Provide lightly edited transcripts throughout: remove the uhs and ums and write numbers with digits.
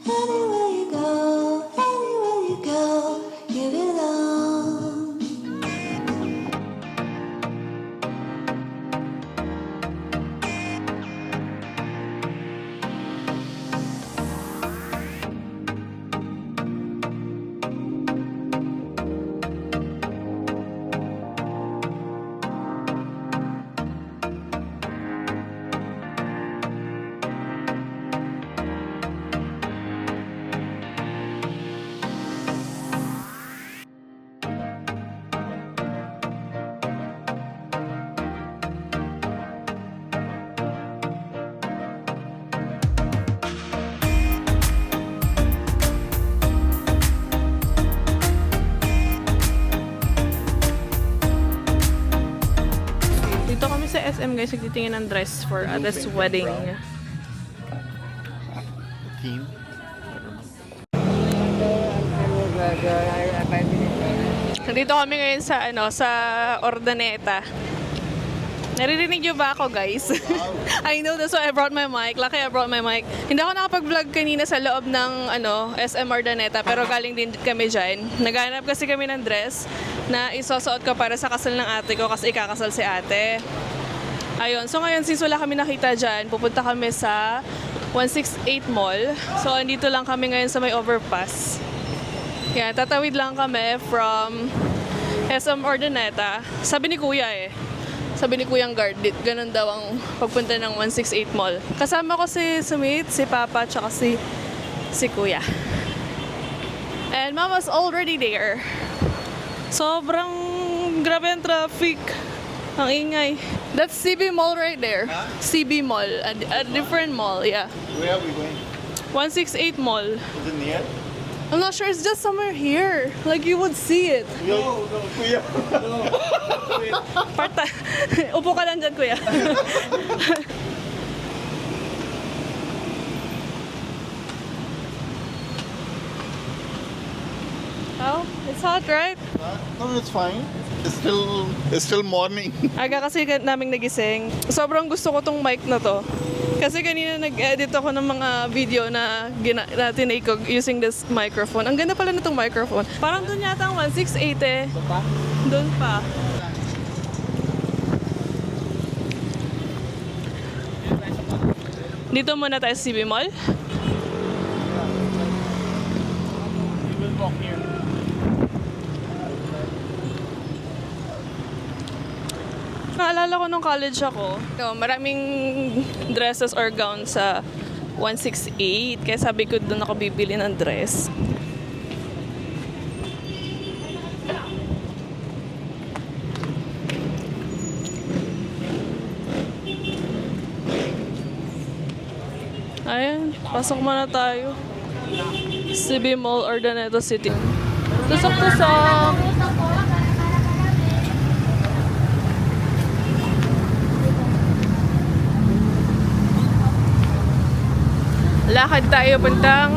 Anywhere you go, you belong. Dito kami sa SM guys, nagtitingin ng dress for Ada's wedding. Theme. Nandito kami ngayon sa sa Ordaneta. Naririnig niyo ba ako, guys? I know, that's why I brought my mic. Lucky I brought my mic. Hindi ako nakapag-vlog kanina sa loob ng SM Ordaneta, pero galing din kami dyan. Naghanap kasi kami ng dress na isusuot ko para sa kasal ng ate ko kasi ikakasal si ate. Ayun, so ngayon since wala kami nakita dyan, pupunta kami sa 168 Mall. So andito lang kami ngayon sa may overpass. Yan, tatawid lang kami from SM Ordaneta. Sabi ni Kuya Sabi ni Kuyang guard, ganun daw ang pagpunta ng 168 Mall. Kasama ko si Sumit, si Papa, tsaka si Kuya. And Mama's already there. Sobrang grabe ang traffic. Ang ingay. That's CB Mall right there. Huh? CB Mall, a different mall, yeah. Where are we going? 168 Mall. Is it near? I'm not sure, it's just somewhere here. Like you would see it. No, Kuya. Parta. Upo ka lang dyan, Kuya. Oh, it's hot, right? No, it's fine. It's still morning. Aga kasi naming nagising. Sobrang gusto ko tong mic na to. Kasi kanina nag-edit ako ng mga video na tinake ko using this microphone. Ang ganda pala na tong microphone. Parang doon yata ang 168 eh. Doon pa. Dito muna tayo sa CB Mall. We will walk here. Naalala ko nung college ako, maraming dresses or gowns sa 168. Kaya sabi ko doon ako bibili ng dress. Ayan, pasok muna tayo. CB Mall, Ordaneta City. Tusok-tusok! Lakad tayo puntang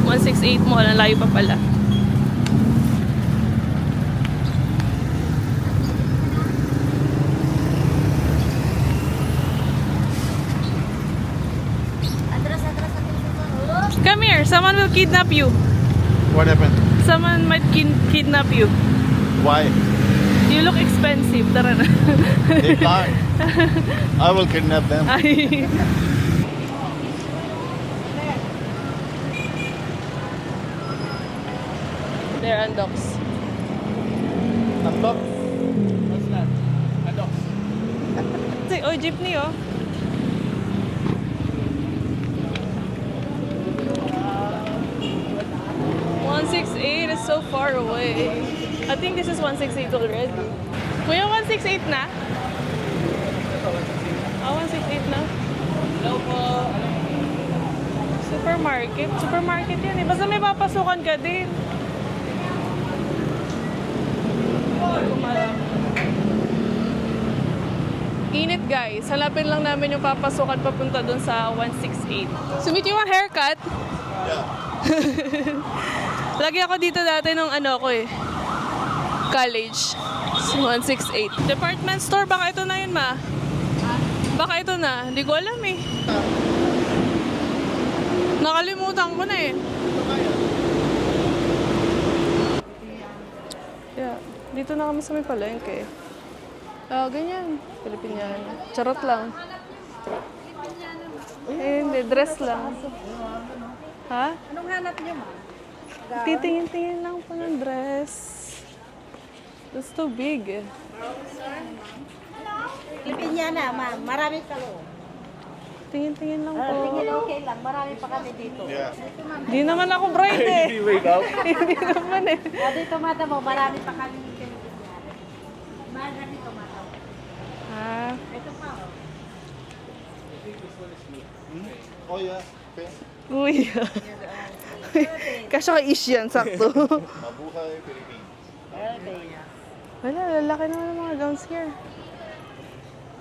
168 Mall. Ang layo pa pala. Come here. Someone will kidnap you. What happened? Someone might kidnap you. Why? You look expensive. Tara na. They can't. I will kidnap them. Ay. There are dogs. Unlock? What's that? Unlock. Oh, jeepney oh. $168 is so far away. I think this is 168 already. Kuya, 168 na? Ah, 168 na? Hello po. Supermarket? Supermarket yan eh. Basta may papasukan ka din. Init guys. Hanapin lang namin yung papasukan papunta dun sa 168. Sumit yung haircut? Yeah. Lagi ako dito dati nung ko college. 168. Department store. Baka ito na yun, ma. Baka ito na. Hindi ko alam eh. Nakalimutan ko na eh. Yeah, dito na kami sa may palengke. Ganyan. Pilipiniana. Charot lang. Hindi, dress lang. Ha? Anong hanap niyo, ma'am? Titingin-tingin lang po ng dress. That's too big. Lipinyana, ma'am. Marami ka loob. Tingin-tingin lang po. Tingin okay lang. Marami pa kami dito. Yeah. Di naman ako bright eh. Wake up. Hindi naman eh. Dito, madam, mo, marami pa kami dito. Marami dito, madam. Ah, Ito pa, oh. Oh yeah. Okay. uy. Kasya kay Ish yan, sakto. Mabuhay Philippines. Wala, lalaki naman ang mga gowns here.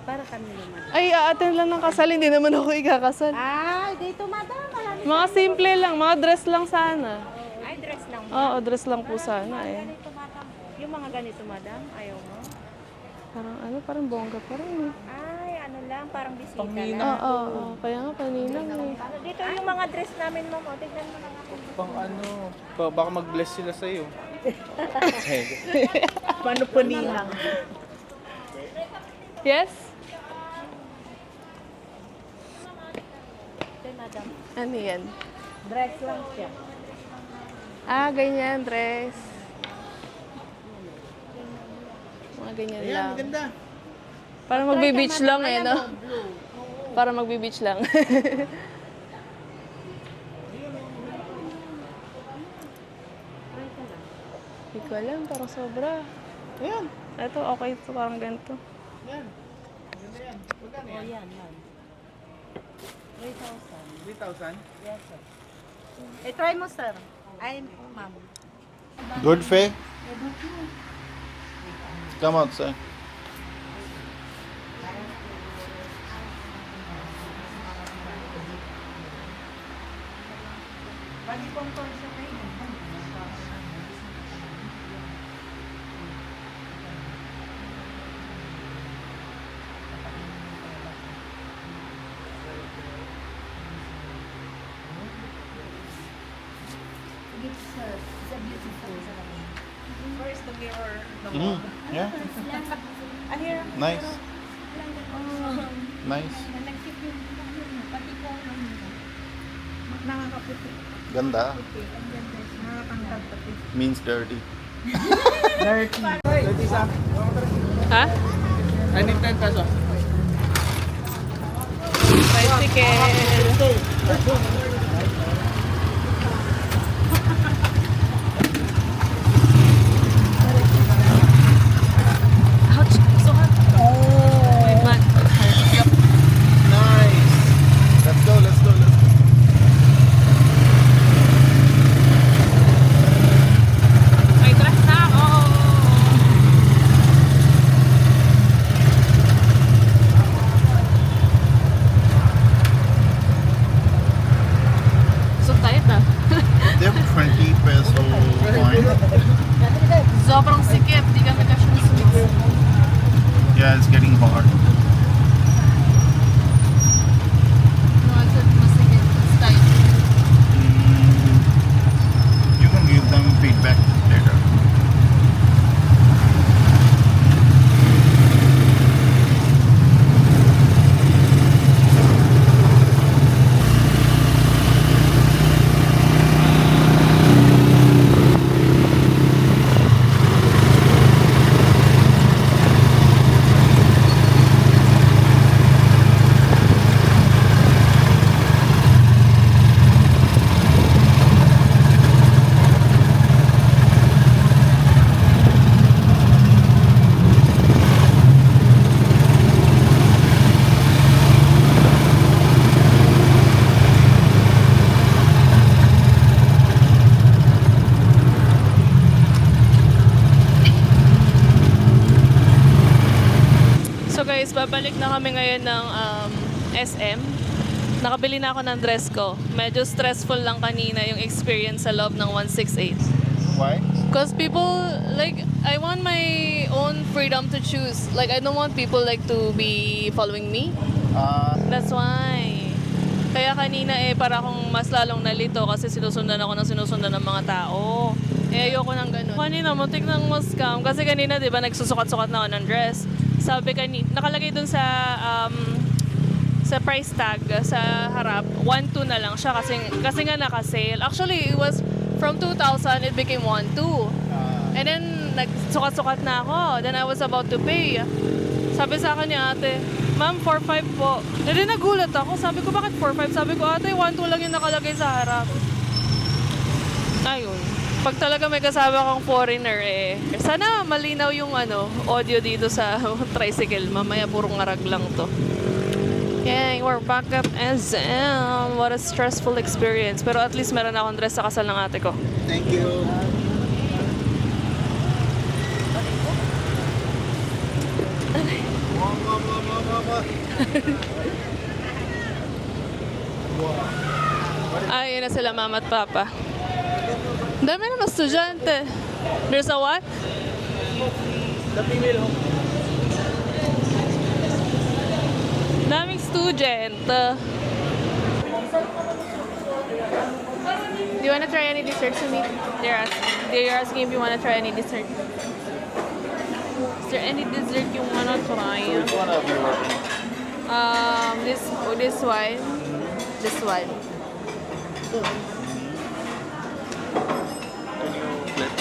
Para kami naman. Ay, a-attend lang ng kasal, hindi naman ako ikakasal. Ay, dito, madam. Marami. Mga simple lang, mga dress lang sana. Ay, dress lang. Oo, dress lang po sana eh. Ganito, madam. Yung mga ganito, madam. Ayaw mo? Parang bongga pa rin eh. Ay, ano lang. Parang bisita lang. Oo, kaya nga paninang eh. Ano, dito yung mga dress namin, ma'am. O, tignan mo na natin. Pang ano, baka mag-bless sila sa'yo. Paano po nilang? Yes? Ito, madam. Ano yan? Dress lang siya. Ganyan, dress. Mga ganyan Ayan, lang. maganda. Para magbe-beach lang eh, no? Para magbe-beach lang. Hindi ko alam, parang sobra. Ayan, Ito, okay ito, parang ganito. ayan. Maganda yan. Magkano O, yan? yan, ma'am. 3,000. 3,000? Yes, sir. Try mo, sir. Ay, ma'am. Good, Faye? Come outside. Yeah. Nice. Nice. Ganda. Means dirty. Ha? I need 10 peso. Tricycle. Ouch! So hot. Wait, man. Nice. Let's go, let's go, let's go. May dress na ako. So tight ah. They have 20 peso coin. Sobrang sikip. Di kami kasya ng sweets. Yeah, it's getting hot. No, it's masikip. It's tight. You can give them feedback later. So guys, babalik na kami ngayon ng SM. Nakabili na ako ng dress ko. Medyo stressful lang kanina yung experience sa loob ng 168. Why? Because people, like, I want my own freedom to choose. Like, I don't want people, like, to be following me. That's why. Kaya kanina para akong mas lalong nalito kasi sinusundan ako ng sinusundan ng mga tao. Ayoko ng ganun. Kanina, muntik ng scam. Kasi kanina, di ba, nagsusukat-sukat na ako ng dress. Sabi kanina, nakalagay dun sa price tag sa harap, 1,200 na lang siya kasi nga naka-sale. Actually, it was from 2,000, it became 1,200. And then, nagsukat-sukat na ako. Then I was about to pay. Sabi sa akin ni ate, ma'am, 4,500 po. Then nagulat ako. Sabi ko, bakit 4,500? Sabi ko, ate, 1,200 lang yung nakalagay sa harap. Ayun. Pag talaga may kasama kang foreigner sana malinaw yung audio dito sa tricycle. Mamaya purong ngarag lang to. Okay, we're back up SM. What a stressful experience. Pero at least meron akong dress sa kasal ng ate ko. Thank you. Ay, yun na sila mama at papa. Dami na mga estudyante. There's a what? The female home. Daming student. Do you want to try any dessert to me? They're asking if you want to try any dessert. Is there any dessert you want to try? Which one are you working? This one. This one. Can you flip?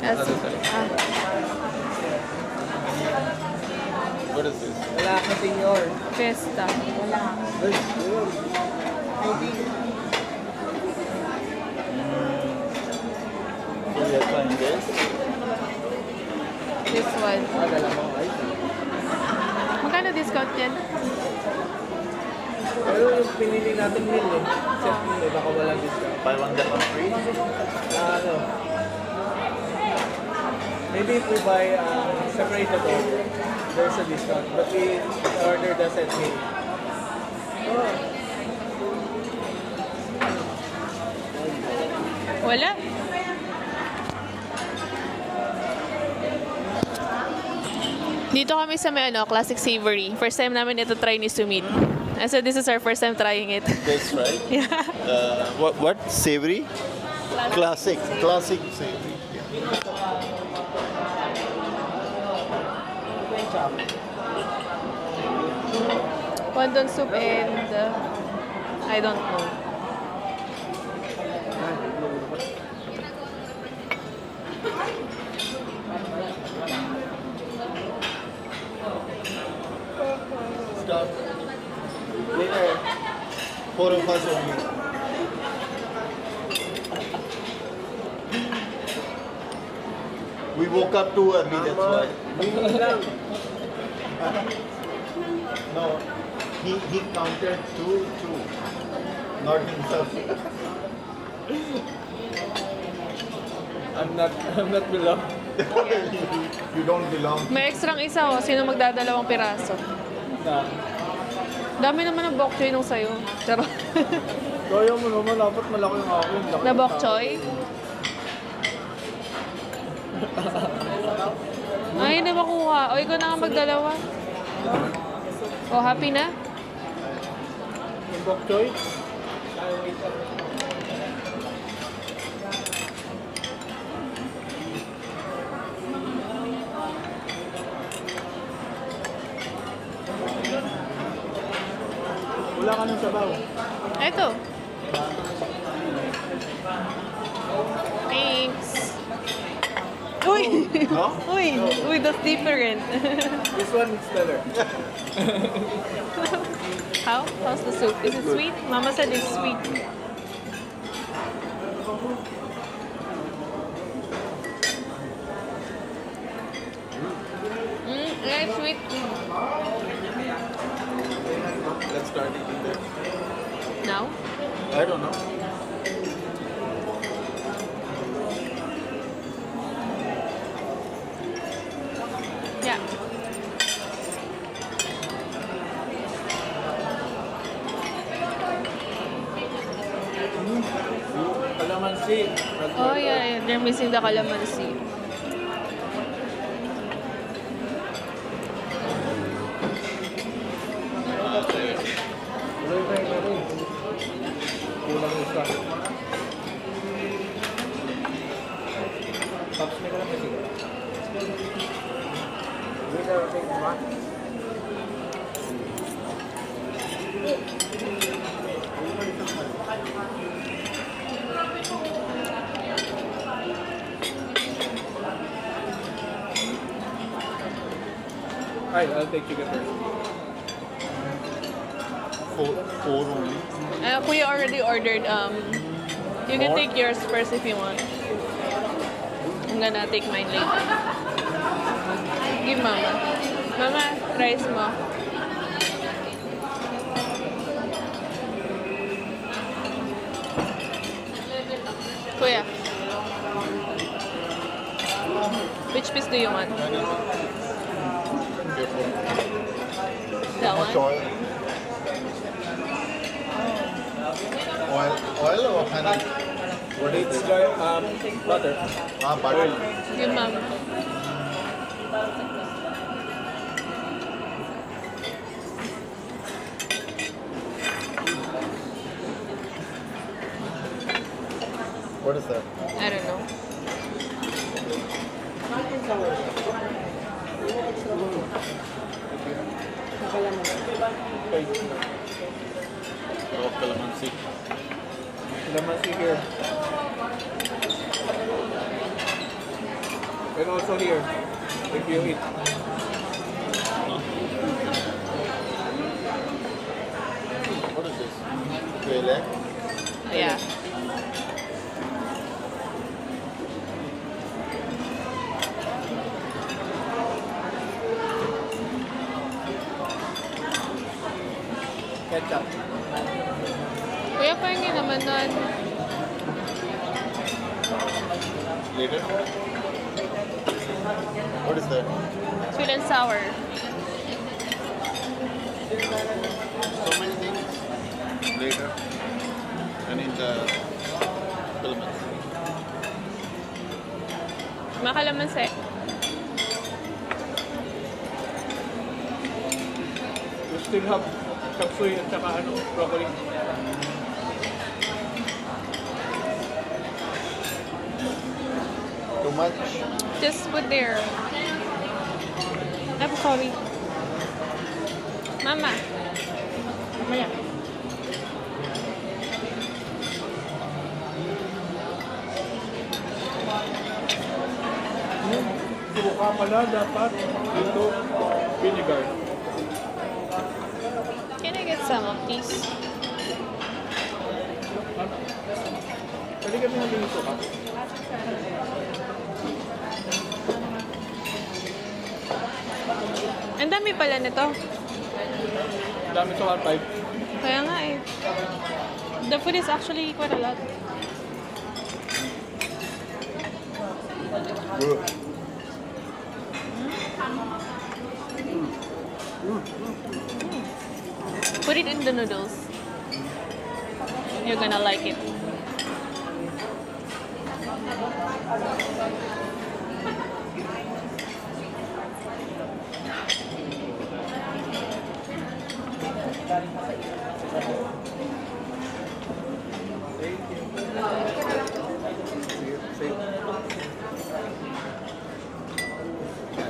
Yes. What is this? Wala ka, senyor. Fiesta. So we are trying this. This one. Dala mo, ay. Magkano discount yan? Pero yung pinili natin meal set meal baka walang discount. 500 on free. Ano? Maybe if we buy separated order, there's a discount. But we order the set meal. Wala. Dito kami sa may classic savory. First time namin ito try ni Sumit. So this is our first time trying it. That's right. Yeah. What? Savory? Classic. Classic savory. Wonton soup and I don't know. Stop. Later. 4 of us only. We woke up too early, that's why. No, he counted two, not himself. I'm not below. You don't belong. May extrang isa sino magdadalawang piraso? Dami naman ng bok choy nung sayo. Pero Kaya mo naman, dapat malaki yung akin. na bok choy? Ay, hindi makuha. O, ikaw na nga magdalawa. O, happy na? Yung bok choy? Wala ka ng sabaw. Ito. Thanks. Uy! No? Uy, that's different. This one is better. How's the soup? Is it sweet? Mama said it's sweet. Yeah, it's sweet. Let's start eating this. Now? I don't know. Yeah. Calamansi. Oh, yeah. They're missing the calamansi. Tuloy calamansi. These are things you want. Alright, I'll take chicken first. Four only. Kuya already ordered. You can More? take yours first if you want. I'm gonna take mine later. Give mama. Mama, rice mo. Kuya. Which piece do you want? Careful. That Much one? oil. Oil or honey? What is It's this? butter. Butter. Give mama. What is that? I don't know. Raw calamansi. Calamansi here. And also here, if you eat. What is this? Quail egg? Yeah. Ketchup. Kuya, pahingi naman nun. Later? What is that? Sweet and sour. So many things. Later. And in the calamansi. Makalamansi. You still have chop suey at saka broccoli. Too much? Just put there. I'm sorry. Mama. Maya. Suka pala dapat dito vinegar. Can I get some of these? Pwede kami naging suka. Ang dami pala nito. Dami suka type. Kaya nga eh. The food is actually quite a lot. Good. Put it in the noodles. You're gonna like it.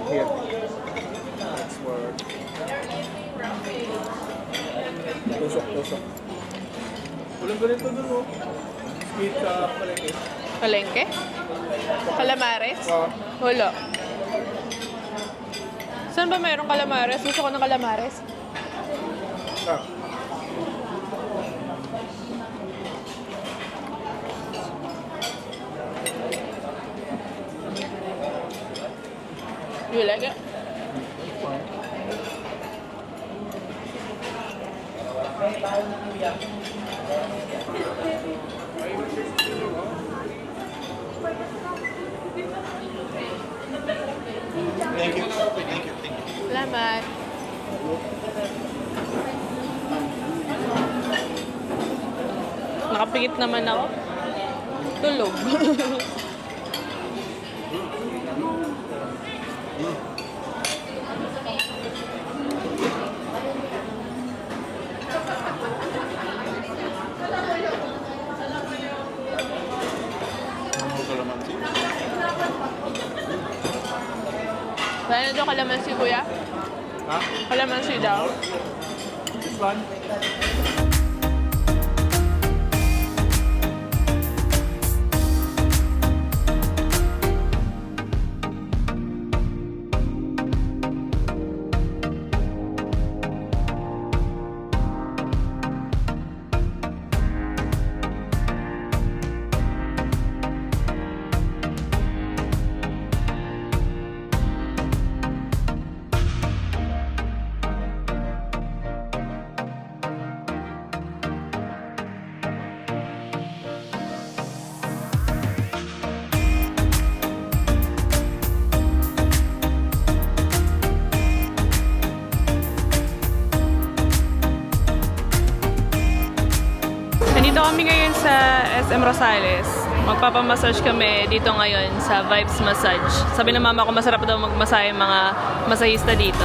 Here. That's where... Tusok. Walang ganito dun, oh. Sweet sa palengke. Palengke? Calamares? Ah, Wala. Saan ba mayroong calamares? Gusto ko ng calamares. ah. You like it? Thank you. Salamat. Nakapikit naman ako. Tulog. Mango calamansi. Dahil ito kalamansi, kuya? Ha? Kalamansi daw. This one? Nandito kami ngayon sa SM Rosales. Magpapamassage kami dito ngayon sa Vibes Massage. Sabi ng mama ko masarap daw magmasahe yung mga masahista dito.